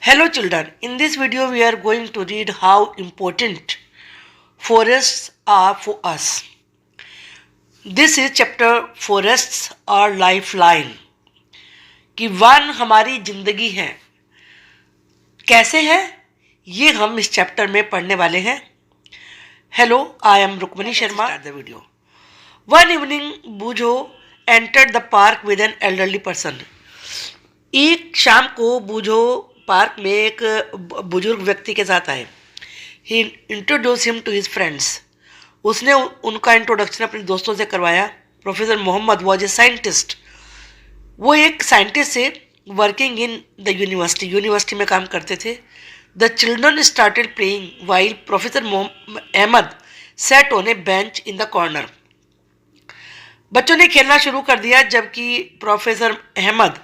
Hello children, in this video we are going to read how important forests are for us. This is chapter Forests are Lifeline कि one हमारी जिंदगी है. कैसे है ये हम इस चैप्टर में पढ़ने वाले हैं. Hello, I am Rukmani Sharma. Start the video. One evening, Bujo entered the park with an elderly person. एक शाम को बूझो पार्क में एक बुजुर्ग व्यक्ति के साथ आए. He introduce him to his friends. उसने उनका इंट्रोडक्शन अपने दोस्तों से करवाया. Professor Mohammad was a scientist. वो एक साइंटिस्ट से वर्किंग इन द यूनिवर्सिटी में काम करते थे. The children started playing while professor Ahmed sat on a bench in the corner. बच्चों ने खेलना शुरू कर दिया जबकि प्रोफेसर अहमद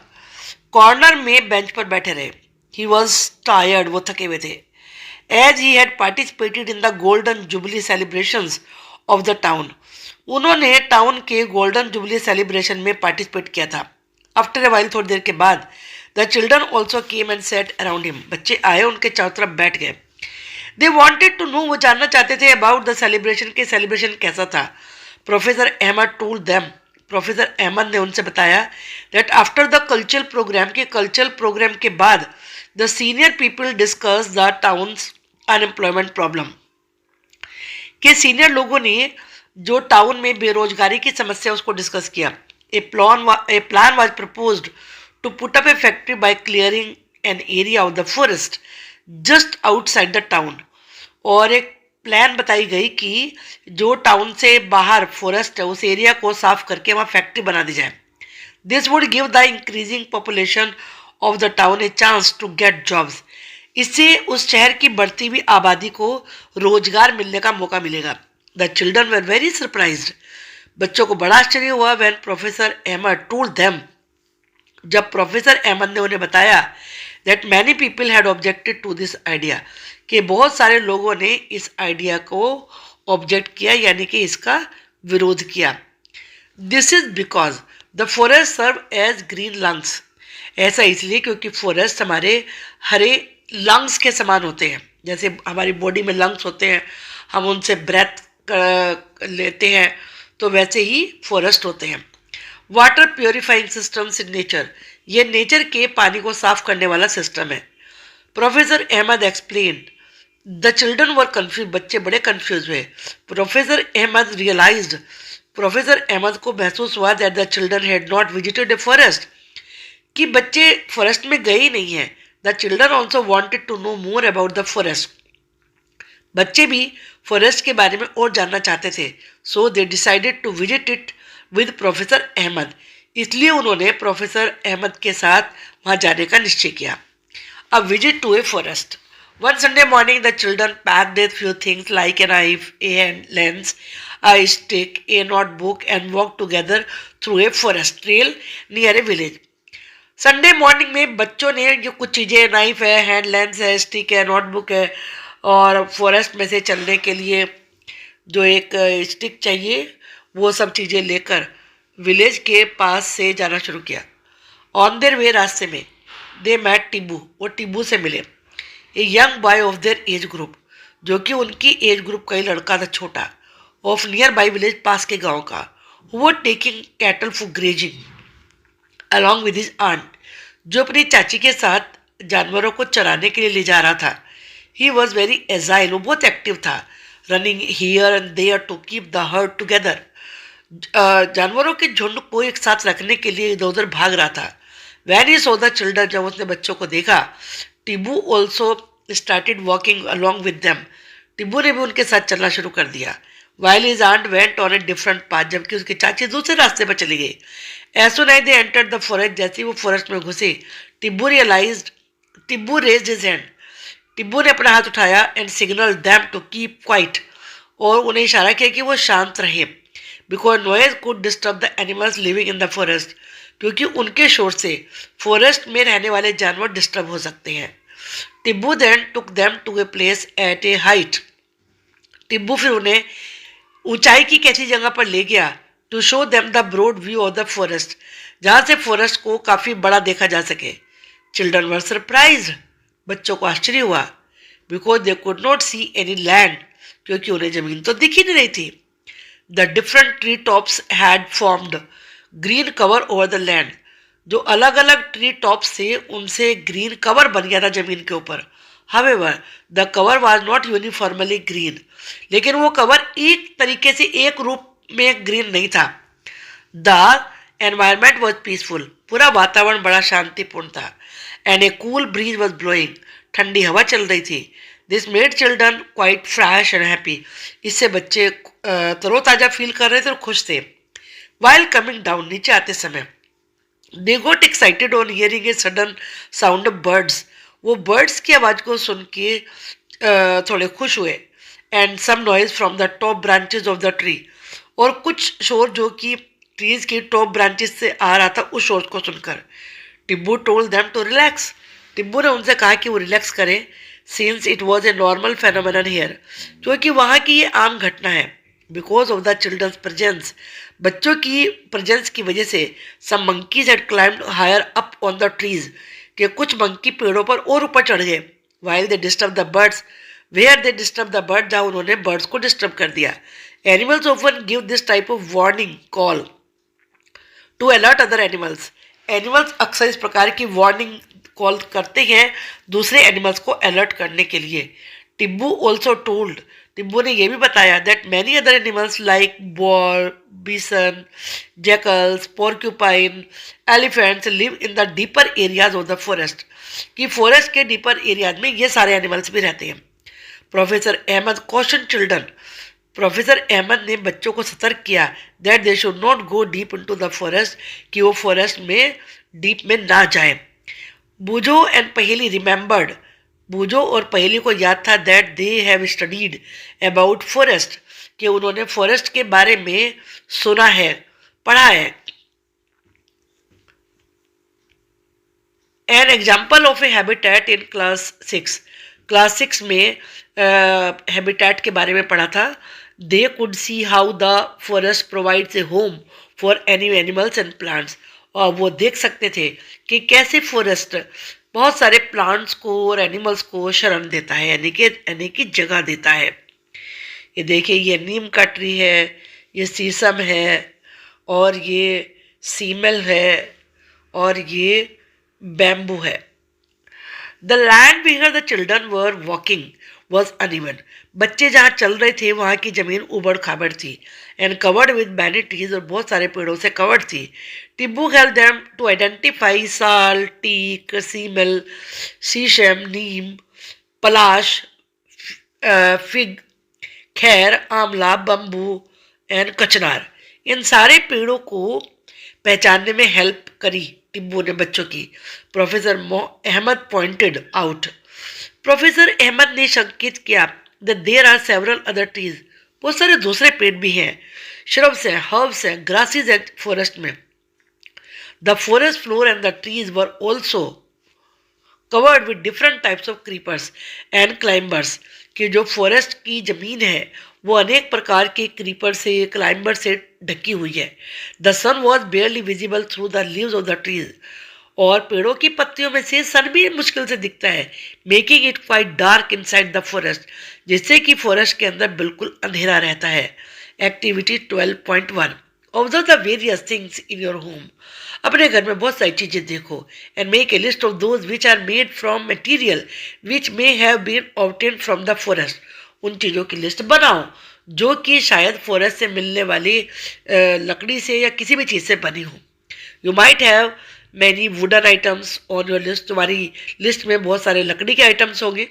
कॉर्नर में बेंच पर बैठे रहे. ही वॉज टायर्ड, वो थके हुए थे. As he had participated in the golden jubilee celebrations of the town. उन्होंने टाउन के गोल्डन जुबली सेलिब्रेशन में पार्टिसिपेट किया था. आफ्टर ए वाइल, थोड़ी देर के बाद, the children also came and sat around him. बच्चे आए, उनके चारों तरफ बैठ गए. दे वॉन्टेड टू नो, वो जानना चाहते थे अबाउट द सेलिब्रेशन के सेलिब्रेशन कैसा था. Professor Ahmed told them. Professor Ahmad ने उनसे बताया that after the cultural programme के बाद the senior people discuss the town's unemployment problem. के सीनियर लोगों ने जो टाउन में बेरोजगारी की समस्या उसको डिस्कस किया. A plan was proposed to put up a factory by clearing an area of the forest just outside the town. और एक प्लान बताई गई कि जो टाउन से बाहर फॉरेस्ट है उस एरिया को साफ करके वहाँ फैक्ट्री बना दी जाए. This would give the increasing population of the town a chance to get jobs. इससे उस शहर की बढ़ती हुई आबादी को रोजगार मिलने का मौका मिलेगा. The children were very surprised. बच्चों को बड़ा आश्चर्य हुआ when professor Ahmed told them. जब प्रोफेसर अहमद ने उन्हें बताया that many people had objected to this idea, कि बहुत सारे लोगों ने इस आइडिया को ऑब्जेक्ट किया, यानी कि इसका विरोध किया. This is because the forest serve as green lungs. ऐसा इसलिए क्योंकि फॉरेस्ट हमारे हरे लंग्स के समान होते हैं. जैसे हमारी बॉडी में लंग्स होते हैं, हम उनसे ब्रेथ लेते हैं, तो वैसे ही फॉरेस्ट होते हैं. Water purifying systems in nature. ये नेचर के पानी को साफ करने वाला सिस्टम है. Professor Ahmad explain. The children were confuse. बच्चे बड़े कन्फ्यूज हुए. Professor Ahmed realised. Professor Ahmed को महसूस हुआ that the children had not visited a forest, कि बच्चे फॉरेस्ट में गए ही नहीं हैं. The children also wanted to know more about the forest. बच्चे भी फॉरेस्ट के बारे में और जानना चाहते थे. So they decided to visit it with professor Ahmad. इसलिए उन्होंने प्रोफेसर अहमद के साथ वहाँ जाने का निश्चय किया. A visit to a forest. One Sunday morning, the children packed a few things like a knife, a lens, a stick, a notebook, and walked together through a forest trail near a village. Sunday morning में बच्चों ने जो कुछ चीज़ें, knife है, hand lens है, stick है, notebook है, और फॉरेस्ट में से चलने के लिए जो एक स्टिक चाहिए, वो सब चीज़ें लेकर विलेज के पास से जाना शुरू किया. ऑन देयर वे, रास्ते में, दे मैट टिब्बू. वो टिब्बू से मिले. A young boy of their age group, जो कि उनकी एज ग्रुप का ही लड़का था, छोटा, ऑफ नियर बाई विलेज, पास के गांव का. वो taking cattle for grazing along with his aunt, जो अपनी चाची के साथ जानवरों को चराने के लिए ले जा रहा था. He was very agile. वो बहुत एक्टिव था. Running here and there to keep the herd together. जानवरों के झुंड को एक साथ रखने के लिए इधर उधर भाग रहा था. When he saw the children, जब उसने बच्चों को देखा, Tibbu also started walking along with them. Tibbu ने भी उनके साथ चलना शुरू कर दिया. While his aunt went on a different path, जबकि उसकी चाची दूसरे रास्ते पर चली गई. As soon as they entered the forest, जैसे ही वो फॉरेस्ट में घुसे, Tibbu raised his hand. Tibbu ने अपना हाथ उठाया and signal them to keep quiet, और उन्हें इशारा किया कि वो शांत रहे. Because noise could disturb the animals living in the forest, क्योंकि उनके शोर से फॉरेस्ट में रहने वाले जानवर डिस्टर्ब हो सकते हैं. Tibbu then took them to a place at a height. Tibbu फिर उन्हें ऊंचाई की कैसी जगह पर ले गया. To show them the broad view of the forest, जहाँ से फॉरेस्ट को काफ़ी बड़ा देखा जा सके. Children were surprised. बच्चों को आश्चर्य हुआ, because they could not see any land, क्योंकि उन्हें जमीन तो दिख ही नहीं रही थी। The different tree tops had formed green cover over the land. जो अलग अलग ट्री टॉप्स थे उनसे ग्रीन कवर बन गया था जमीन के ऊपर। However the cover was not uniformly green, लेकिन वो कवर एक तरीके से एक रूप में ग्रीन नहीं था। द एनवायरमेंट वॉज पीसफुल, पूरा वातावरण बड़ा शांतिपूर्ण था। And A cool bridge was blowing, ठंडी हवा चल रही थी। This made children quite fresh and happy, इससे बच्चे तरोताज़ा फील कर रहे थे और खुश थे। वाइल कमिंग डाउन, नीचे आते समय, they got excited on hearing a sudden sound of birds, वो बर्ड्स की आवाज़ को सुन के थोड़े खुश हुए। And some noise from the top branches of the tree, और कुछ शोर जो कि ट्रीज की टॉप ब्रांचेस से आ रहा था उस शोर को सुनकर। Tibbu told them to relax, Tibbu ने उनसे कहा कि वो रिलैक्स करें, since it was a normal phenomenon here, क्योंकि वहाँ की ये आम घटना है। Because of the childrens presence, बच्चों की प्रेजेंस की वजह से some monkeys had climbed higher up on the trees, कि कुछ मंकी पेड़ों पर और ऊपर चढ़ गए। While they disturb the birds, where they disturb the bird, जहाँ उन्होंने बर्ड्स को डिस्टर्ब कर दिया। Animals often give this type of warning call to alert other animals, animals अक्सर इस प्रकार की वार्निंग कॉल करते हैं दूसरे एनिमल्स को अलर्ट करने के लिए। टिब्बू ऑल्सो टोल्ड, टिब्बू ने यह भी बताया that many other animals like boar, bison, jackals, porcupine, elephants live in the deeper areas of the forest, कि फॉरेस्ट के डीपर एरियाज में ये सारे एनिमल्स भी रहते हैं। Professor Ahmad caution children, professor Ahmad ने बच्चों को सतर्क किया that they should not go deep into the forest, कि वो फॉरेस्ट में डीप में ना जाए। बूझो एंड पहेली रिमेंबर्ड, बूझो और पहेली को याद था that they have studied about forest, कि उन्होंने फॉरेस्ट के बारे में सुना है, पढ़ा है। An example of A habitat in class 6, class 6 में हैबिटेट के बारे में पढ़ा था। They could see how the forest provides a home for any animals and plants, और वो देख सकते थे कि कैसे फॉरेस्ट बहुत सारे प्लांट्स को और एनिमल्स को शरण देता है, यानी कि जगह देता है। ये देखिए, ये नीम का ट्री है, ये शीशम है, और ये सीमल है, और ये बैम्बू है। The land where the children were walking was uneven, बच्चे जहाँ चल रहे थे वहाँ की जमीन उबड़ खाबड़ थी। And covered with many trees, और बहुत सारे पेड़ों से कवर्ड थी। टिब्बू हेल्प देम टू आइडेंटिफाई साल, टीक, सीमल, शीशम, नीम, पलाश, फिग, खैर, आंवला, बम्बू एंड कचनार, इन सारे पेड़ों को पहचानने में हेल्प करी टिब्बू ने बच्चों की। Professor Ahmed pointed out, professor Ahmad ने संकेत किया that there are several other trees, बहुत सारे दूसरे पेड़ भी हैं, श्रब्स हैं, हर्ब्स हैं, ग्रासेस हैं फॉरेस्ट में। The forest floor and the trees were also covered with different types of creepers and climbers, कि जो फॉरेस्ट की जमीन है वो अनेक प्रकार के क्रीपर से, क्लाइंबर से ढकी हुई है। The sun was barely visible through the leaves of the trees, और पेड़ों की पत्तियों में से सन भी मुश्किल से दिखता है। Making it quite dark inside the forest, जिससे कि फॉरेस्ट के अंदर बिल्कुल अंधेरा रहता है। Activity 12.1, observe the various things in your home, अपने घर में बहुत सारी चीज़ें देखो। And make a list of those which are made from material which may have been obtained from the forest, उन चीज़ों की लिस्ट बनाओ जो कि शायद फॉरेस्ट से मिलने वाली लकड़ी से या किसी भी चीज़ से बनी हो। You might have many wooden items on your list, तुम्हारी लिस्ट में बहुत सारे लकड़ी के आइटम्स होंगे,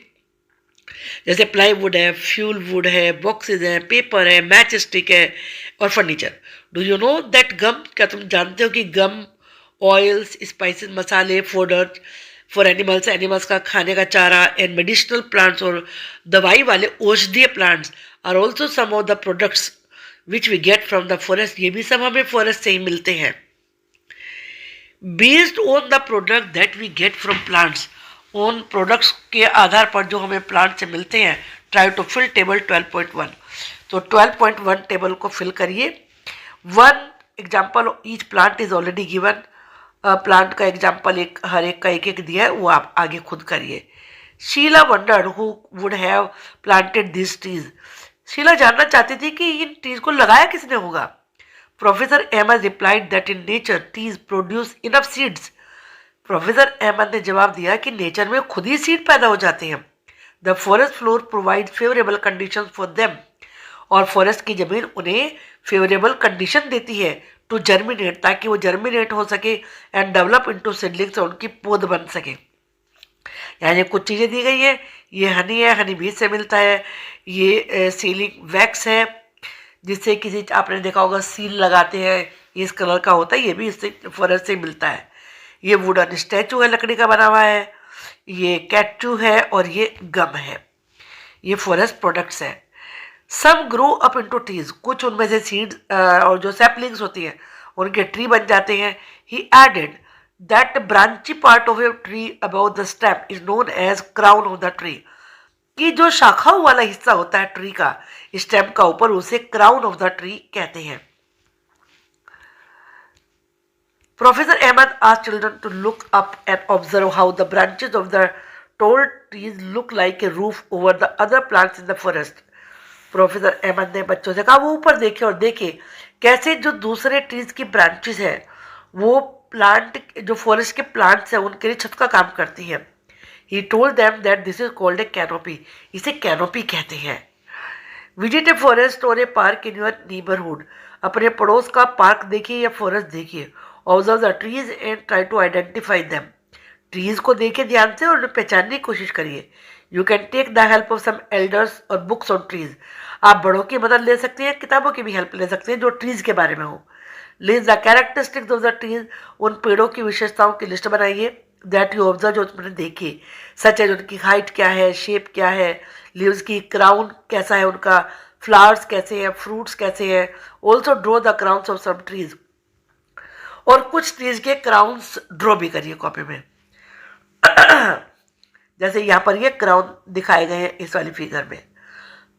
जैसे प्लाईवुड है, फ्यूल वुड है, बॉक्सेस है, पेपर है, मैच स्टिक है और furniture. Do you know that gum, क्या तुम जानते हो कि गम, ऑयल्स, स्पाइसेस, मसाले, फोडर फॉर एनिमल्स, एनिमल्स का खाने का चारा, एंड मेडिसिनल प्लांट्स, और दवाई वाले औषधीय plants are also some of the products which we get from the forest, ये भी सब हमें फॉरेस्ट से ही मिलते हैं। Based on the product that we get from plants, उन प्रोडक्ट्स के आधार पर जो हमें प्लांट से मिलते हैं, ट्राई टू फिल टेबल 12.1, तो 12.1 टेबल को फिल करिए। One example of each plant is already given, plant का एग्जाम्पल हर एक का एक एक दिया है, वो आप आगे खुद करिए। Sheela wondered who would have planted this trees. Sheela जानना चाहती थी कि इन ट्रीज को लगाया किसने होगा। Professor Ahmed replied that in nature trees produce enough seeds. Professor Ahmad ने जवाब दिया कि नेचर में खुद ही सीड पैदा हो जाते हैं। The forest floor provide favourable condition for them. और फॉरेस्ट की जमीन उन्हें फेवरेबल कंडीशन देती है टू जर्मिनेट, ताकि वो जर्मिनेट हो सके एंड डेवलप इनटू सीडलिंग्स, और उनकी पौध बन सके। यानी कुछ चीज़ें दी गई है। ये हनी है, हनी बीज से मिलता है। ये सीलिंग वैक्स है, जिससे किसी आपने देखा होगा सील लगाते हैं, ये इस कलर का होता है, ये भी इससे फॉरेस्ट से मिलता है। ये वुडन स्टैचू है, लकड़ी का बना हुआ है। ये कैटचू है और ये गम है। ये फॉरेस्ट प्रोडक्ट्स है। सम ग्रो अप इनटू ट्रीज, कुछ उनमें से सीड्स और जो सैपलिंग्स होती हैं उनके ट्री बन जाते हैं। He added that branchy part of a tree about the stem is known as crown of the tree, कि जो शाखाओं वाला हिस्सा होता है ट्री का, स्टेम का ऊपर, उसे क्राउन ऑफ द ट्री कहते हैं। Professor Ahmed asked children to look up and observe how the branches of the tall trees look like a roof over the other plants in the forest. Professor Ahmad ने बच्चों से कहा वो ऊपर देखे और देखे कैसे जो दूसरे ट्रीज की ब्रांचेस है वो प्लांट, जो फॉरेस्ट के प्लांट्स हैं उनके लिए छत का काम करती हैं। He told them that this is called a canopy, इसे कैनोपी कहते हैं। विजिट ए फॉरेस्ट और ए पार्क इन योर नीबरहुड, अपने पड़ोस का पार्क देखिए या फॉरेस्ट देखिए। Observe the trees and try to identify them, trees को देखिए ध्यान से और उन्हें पहचानने की कोशिश करिए। You can take the help of some elders और बुक्स ऑन ट्रीज, आप बड़ों की मदद ले सकते हैं, किताबों की भी हेल्प ले सकते हैं जो ट्रीज के बारे में हो। List the characteristics of the trees, उन पेड़ों की विशेषताओं की लिस्ट बनाइए। दैट यू ऑब्जर्व, जो तुमने देखी, सच एज उनकी हाइट क्या है, शेप क्या है, लीव्स की क्राउन कैसा है उनका, फ्लावर्स कैसे हैं, फ्रूट्स कैसे हैं। Also draw the crowns of some trees, और कुछ ट्रीज के क्राउन्स ड्रॉ भी करिए कॉपी में। जैसे यहाँ पर ये क्राउन दिखाए गए हैं इस वाली फिगर में।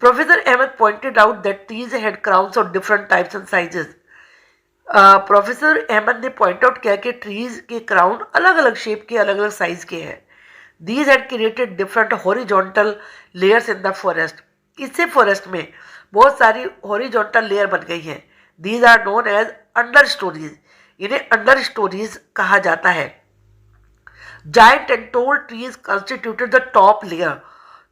Professor Ahmed pointed out that trees had crowns of different types and sizes. Professor Ahmad ने पॉइंट आउट किया कि ट्रीज के क्राउन अलग अलग शेप के, अलग अलग साइज के हैं। These had created different horizontal layers in the forest, इससे फॉरेस्ट में बहुत सारी हॉरिजॉन्टल लेयर बन गई हैं। These are known as understoreys, इन्हें अंडर स्टोरीज कहा जाता है। Giant and tall trees constituted the top layer,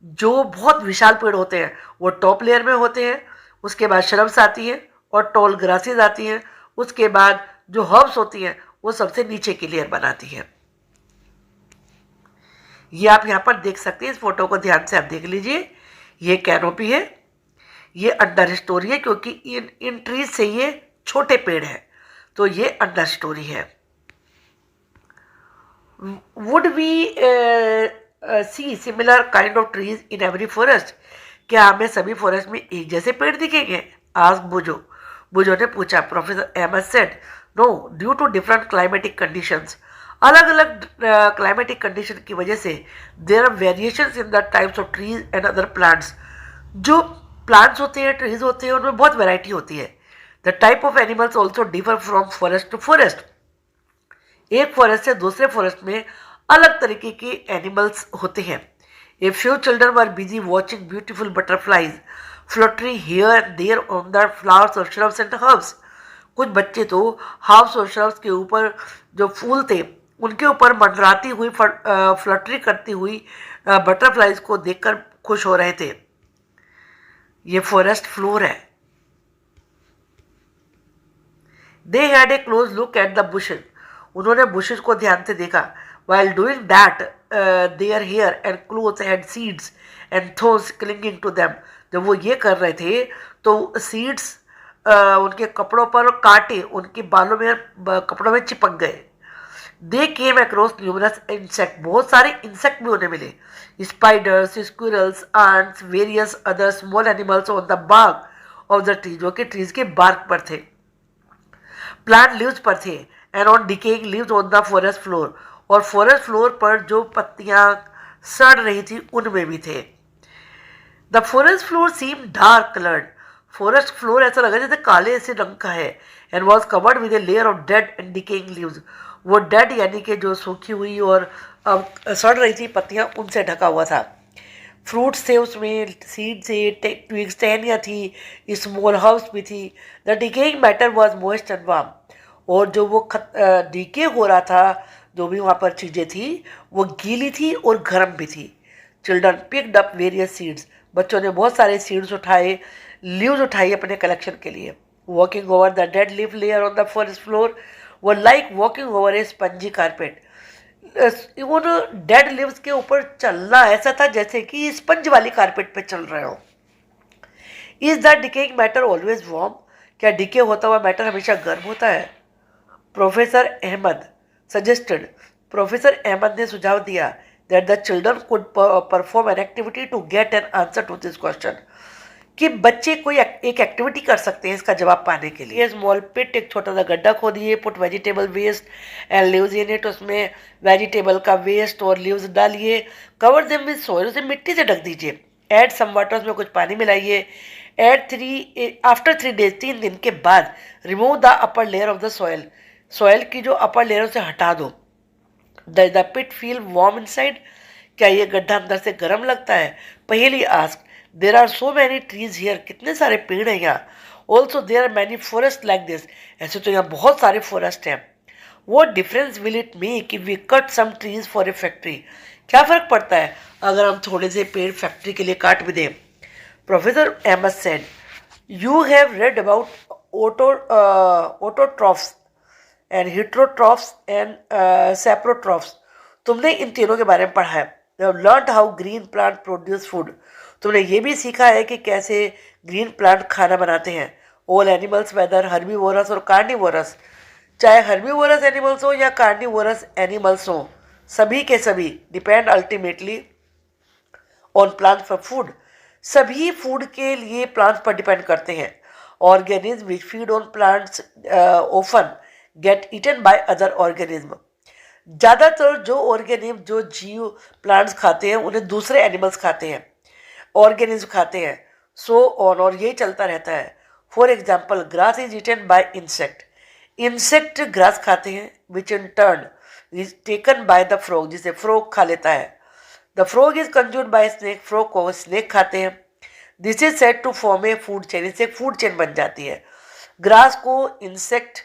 जो बहुत विशाल पेड़ होते हैं वो टॉप लेयर में होते हैं। उसके बाद श्रब्स आती हैं और टॉल ग्रासेस आती हैं। उसके बाद जो हर्ब्स होती हैं वो सबसे नीचे की लेयर बनाती हैं। ये आप यहाँ पर देख सकते हैं, इस फोटो को ध्यान से आप देख लीजिए। ये कैनोपी है, ये अंडर स्टोरी है, क्योंकि इन ट्रीज से ये छोटे पेड़ हैं, तो ये अंडर स्टोरी है। Would we see similar kind of trees in every forest, क्या हमें सभी फॉरेस्ट में एक जैसे पेड़ दिखेंगे? आस्क बुजो, बुजो ने पूछा। Professor Ahmad said no, due to different climatic conditions, अलग अलग क्लाइमेटिक कंडीशन की वजह से there are variations in the types of trees and other plants. जो प्लांट्स होते हैं, ट्रीज होते हैं, उनमें बहुत वैरायटी होती है। The type of animals also differ from forest to forest, एक फॉरेस्ट से दूसरे फॉरेस्ट में अलग तरीके के एनिमल्स होते हैं। A few children were busy watching beautiful butterflies floating here and there on the flowers और श्रब्स एंड हर्ब्स। कुछ बच्चे तो हर्ब्स और श्रब्स के ऊपर जो फूल थे उनके ऊपर मंडराती हुई, फ्लटरी करती हुई बटरफ्लाइज को देखकर खुश हो रहे थे। ये फॉरेस्ट फ्लोर है। They had a close look at the bushes, उन्होंने बुशेस को ध्यान से देखा। While doing that their hair and clothes had seeds and thorns clinging to them, जब वो ये कर रहे थे तो सीड्स उनके कपड़ों पर, कांटे उनके बालों में, कपड़ों में चिपक गए। They came across numerous insect, बहुत सारे इंसेक्ट भी उन्हें मिले। Spiders, squirrels, ants, various other small animals on the bark of the tree, जो कि ट्रीज के बार्क पर थे, प्लांट लीव्स पर थे, and on decaying leaves on the forest floor, और फॉरेस्ट फ्लोर पर जो पत्तियां सड़ रही थी उनमें भी थे। The forest floor seem dark coloured, forest floor ऐसा लगा जैसे काले ऐसे रंग का है। And was covered with a layer of dead and decaying leaves, वो डेड यानी कि जो सूखी हुई और अब सड़ रही थी पत्तियां, उनसे ढका हुआ था। फ्रूट्स थे उसमें, सीड थे, ट्विग्स, टहनियाँ थी, स्मॉल हाउस भी थी। The decaying matter was moist and warm. और जो वो डीके हो रहा था, जो भी वहाँ पर चीज़ें थी, वो गीली थी और गर्म भी थी। Children picked up various seeds. बच्चों ने बहुत सारे सीड्स उठाए, लीव्स उठाई अपने कलेक्शन के लिए। Walking over the dead leaf layer on the forest floor वो लाइक वॉकिंग ओवर ए स्पंजी कारपेट। उन डेड लिव्स के ऊपर चलना ऐसा था जैसे कि स्पंज वाली कारपेट पे चल रहे हो। Is the decaying matter always warm? क्या डिके होता हुआ मैटर हमेशा गर्म होता है? Professor Ahmad suggested professor Ahmad ने सुझाव दिया that the children could perform an activity to get an answer to this question, कि बच्चे कोई एक एक्टिविटी कर सकते हैं इसका जवाब पाने के लिए। स्मॉल पिट, एक छोटा सा गड्ढा खोदिए, put vegetable waste and leaves in it, उसमें वेजिटेबल का वेस्ट और लीव्स डालिए। कवर देम विद सॉइल, उसे मिट्टी से ढक दीजिए। ऐड सम वाटर, उसमें कुछ पानी मिलाइए। आफ्टर 3 days, 3 दिन के बाद remove the upper layer of the soil, soil की जो अपर लेयर उसे हटा दो। The pit feel warm inside, क्या ये गड्ढा अंदर से गर्म लगता है? पहली ask there are so many trees here, कितने सारे पेड़ हैं यहाँ। Also there are many forest like this, ऐसे तो यहाँ बहुत सारे फॉरेस्ट हैं। वो डिफरेंस विल इट मेक कि we cut some trees for a factory, क्या फ़र्क पड़ता है अगर हम थोड़े से पेड़ फैक्ट्री के लिए काट भी दें? Professor Ahmad said you have read about autotrophs and heterotrophs and saprotrophs, तुमने इन तीनों के बारे में पढ़ा है। Learn how green plant produce food, तुमने ये भी सीखा है कि कैसे ग्रीन प्लांट खाना बनाते हैं। ऑल एनिमल्स वेदर हर्बीवोरस और कार्निवोरस, चाहे हर्बीवोरस एनिमल्स हो या कार्निवोरस एनिमल्स हो, सभी के सभी depend ultimately on plant for food, सभी फूड के लिए प्लांट्स पर डिपेंड करते हैं। Organism which feed on plants often get eaten by other organism, ज़्यादातर जो ऑर्गेनिज्म, जो जीव प्लांट्स खाते हैं उन्हें दूसरे एनिमल्स खाते हैं, ऑर्गेनिज्म खाते हैं, सो ऑन, और यही चलता रहता है। For example grass is eaten by insect, insect grass खाते हैं, which in turn is taken by the frog, जिसे फ्रॉग खा लेता है। The frog is consumed by snake, frog को स्नेक खाते हैं। This is said to form a food chain, इससे फूड चेन बन जाती है। ग्रास को इंसेक्ट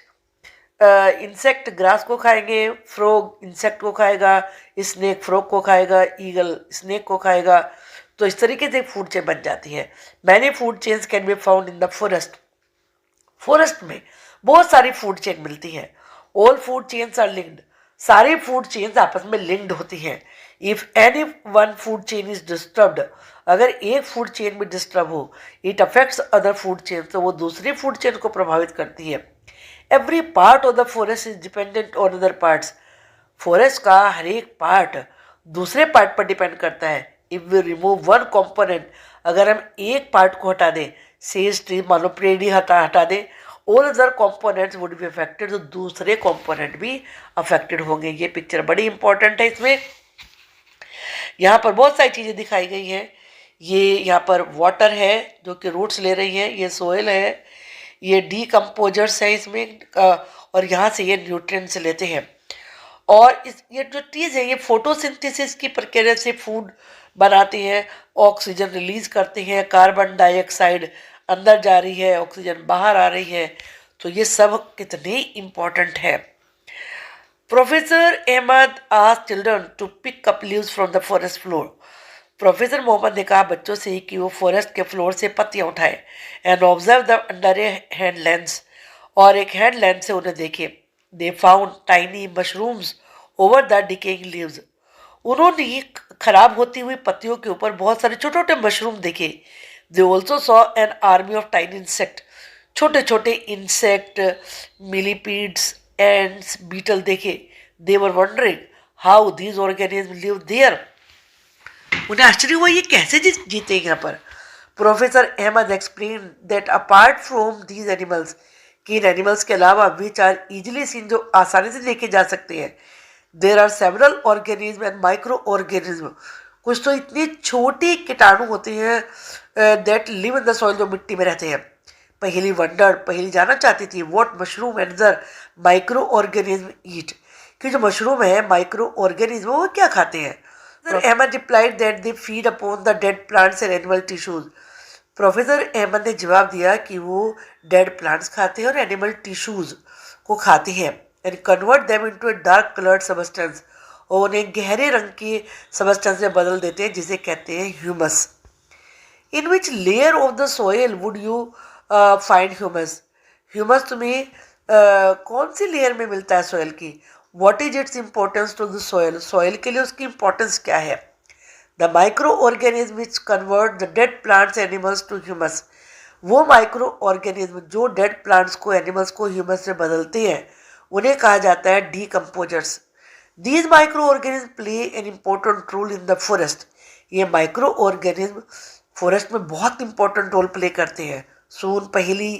ग्रास को खाएंगे, फ्रॉग इंसेक्ट को खाएगा, स्नेक फ्रॉग को खाएगा, ईगल स्नेक को खाएगा, तो इस तरीके से फूड चेन बन जाती है। Many food chains can be found in the forest, forest में बहुत सारी फूड चेन मिलती हैं। All food chains are linked, सारी फूड चेन्स आपस में लिंक्ड होती हैं। If any one food chain is disturbed, अगर एक फूड चेन भी डिस्टर्ब हो, it affects other food chain, तो वो दूसरी फूड चेन को प्रभावित करती है। Every part of the forest is dependent on other parts, forest का हर एक पार्ट दूसरे पार्ट पर डिपेंड करता है। If we remove one component, अगर हम एक पार्ट को हटा दें, सेज ट्री मान लो पेड़ हटा दें, all other components would be affected, तो दूसरे कॉम्पोनेंट भी अफेक्टेड होंगे। ये पिक्चर बड़ी इंपॉर्टेंट है। इसमें यहाँ पर बहुत सारी चीज़ें दिखाई गई हैं। ये यहाँ पर वाटर है जो कि रूट्स ले रही हैं, ये सोयल है, ये डीकम्पोजर्स है इसमें, और यहाँ से ये न्यूट्रिएंट्स लेते हैं। और ये जो ट्रीज है ये फोटोसिंथेसिस की प्रक्रिया से फूड बनाते हैं, ऑक्सीजन रिलीज करते हैं, कार्बन डाइऑक्साइड अंदर जा रही है, ऑक्सीजन बाहर आ रही है, तो ये सब कितने इम्पोर्टेंट है। Professor Ahmad asked children to pick up leaves from the forest floor, professor Mohammad ने कहा बच्चों से कि वो फॉरेस्ट के फ्लोर से पत्तियां उठाए, and observe the under A hand lens, और एक हैंड लेंस से उन्हें देखे। They found tiny mushrooms over the decaying leaves, उन्होंने खराब होती हुई पत्तियों के ऊपर बहुत सारे छोटे छोटे मशरूम देखे। They also saw an army of tiny insect, छोटे छोटे इंसेक्ट, मिलीपीड्स, एंड्स, बीटल देखे। They were wondering how these organism live there, उन्हें आश्चर्य हुआ ये कैसे जीते यहाँ पर। Professor Ahmad explain that apart from these animals, कि इन एनिमल्स के अलावा विच आर इजिली सीन, जो आसानी से देखे जा सकते हैं, there are several organism and micro organism, कुछ तो इतनी छोटी कीटाणु होते हैं that live in the soil, जो मिट्टी में रहते हैं। पहली जानना चाहती थी what mushroom and other micro organism eat, कि जो मशरूम है माइक्रो ऑर्गेनिज्म वो क्या खाते हैं. Ahmad replied that they feed upon the dead plants and animal tissues. Professor Ahmad ने जवाब दिया कि वो डेड प्लांट्स खाते हैं और एनिमल टिश्यूज को खाते हैं and convert them into a dark coloured substance, और उन्हें गहरे रंग के सबस्टेंस में बदल देते हैं जिसे कहते हैं humus. In which layer of the soil would you find humus. Humus तुम्हें कौन सी लेयर में मिलता है सोयल की. What is its importance to the soil. Soil के लिए उसकी इम्पोर्टेंस क्या है. The microorganism which convert the dead plants animals to humus. वो माइक्रो ऑर्गेनिज्म जो डेड प्लांट्स को एनिमल्स को ह्यूमस में बदलते हैं उन्हें कहा जाता है decomposers. These micro organism play an important role in the forest. ये माइक्रो ऑर्गेनिज्म फॉरेस्ट में बहुत इंपॉर्टेंट रोल प्ले करते हैं. सून पहली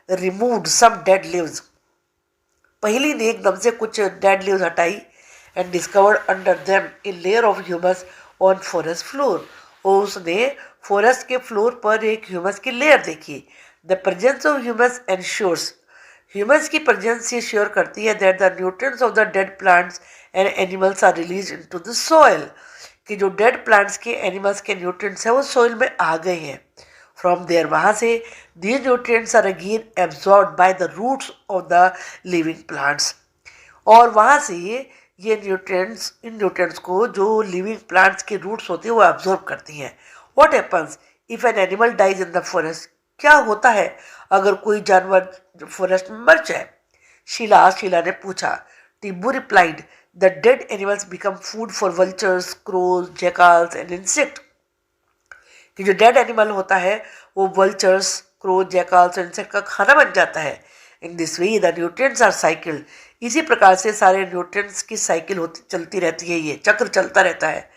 रिमूव्ड सम डेड लीव्स. पहली ने एकदम से कुछ डेड लीव्स हटाई and discovered under them A layer of humus on forest floor. और उसने फॉरेस्ट के फ्लोर पर एक ह्यूमस की लेयर देखी. The presence of humus ensures. Humus की प्रेजेंस ये श्योर करती है that the nutrients of the dead plants and animals are release into the soil. कि जो डेड प्लांट्स के एनिमल्स के न्यूट्रिएंट्स हैं वो सॉइल में आ गए हैं. फ्रॉम देयर वहाँ से these nutrients are again absorbed by the roots of the living plants. और वहाँ से ये न्यूट्रिएंट्स इन न्यूट्रिएंट्स को जो लिविंग प्लांट्स के रूट्स होते हैं वो एब्जॉर्ब करती हैं. What happens if an animal dies in the forest. क्या होता है अगर कोई जानवर फॉरेस्ट में मर जाए. शीला ने पूछा. टिब्बू replied the dead animals become food for vultures, crows, jackals and insect. कि जो डेड एनिमल होता है वो वल्चर्स, क्रो, जैकाल्स और इंसेक्ट का खाना बन जाता है. In this way the nutrients are cycled. इसी प्रकार से सारे न्यूट्रिएंट्स की साइकिल चलती रहती है, ये चक्र चलता रहता है.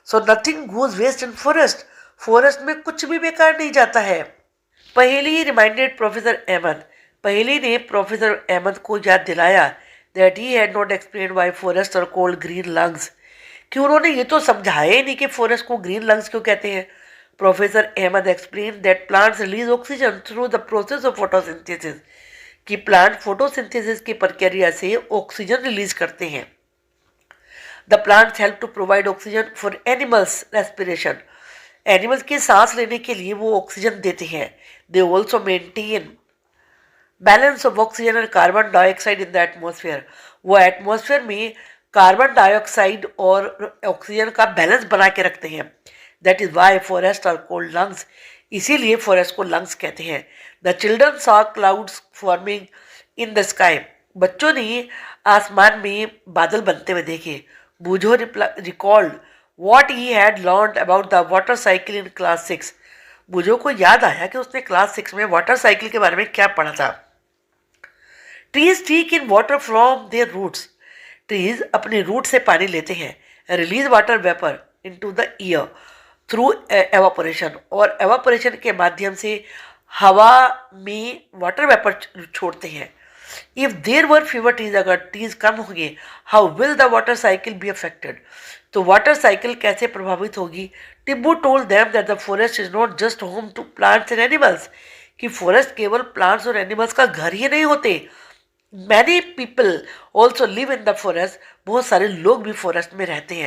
So nothing goes waste in forest. Forest में कुछ भी बेकार नहीं जाता है. पहली रिमाइंडेड प्रोफेसर अहमद. पहली ने प्रोफेसर अहमद को याद दिलाया that he had not explained why forests are called green lungs. कि उन्होंने ये तो समझाया ही नहीं कि फॉरेस्ट को ग्रीन लंग्स क्यों कहते हैं. Professor Ahmad explain that plants release oxygen through the process of photosynthesis. कि प्लांट फोटोसिंथेसिस की प्रक्रिया से ऑक्सीजन रिलीज करते हैं. The plants help to provide oxygen for animals respiration. Animals की सांस लेने के लिए वो ऑक्सीजन देते हैं. They also maintain balance of oxygen and carbon dioxide in the atmosphere. वो एटमॉस्फेयर में कार्बन डाइऑक्साइड और ऑक्सीजन का बैलेंस बना के रखते हैं. That is why forest are called lungs. इसीलिए फॉरेस्ट को लंग्स कहते हैं. The children saw clouds forming in the sky. बच्चों ने आसमान में बादल बनते हुए देखे. Boojho recalled what he had learned about the water cycle in class 6. Boojho को याद आया कि उसने क्लास 6 में वाटर साइकिल के बारे में क्या पढ़ा था. Trees take in water from their roots. Trees अपने रूट से पानी लेते हैं. Release water vapour into the air through evaporation. और एवापोरेशन के माध्यम से हवा में वाटर वेपर छोड़ते हैं. If there were fewer trees, अगर ट्रीज कम होंगे, how will the water cycle be affected. तो वाटर साइकिल कैसे प्रभावित होगी. Tibu told them that the forest is not just home to plants and animals. कि फॉरेस्ट केवल प्लांट्स और एनिमल्स का घर ही नहीं होते. Many people also live in the forest. बहुत सारे लोग भी फॉरेस्ट में रहते हैं.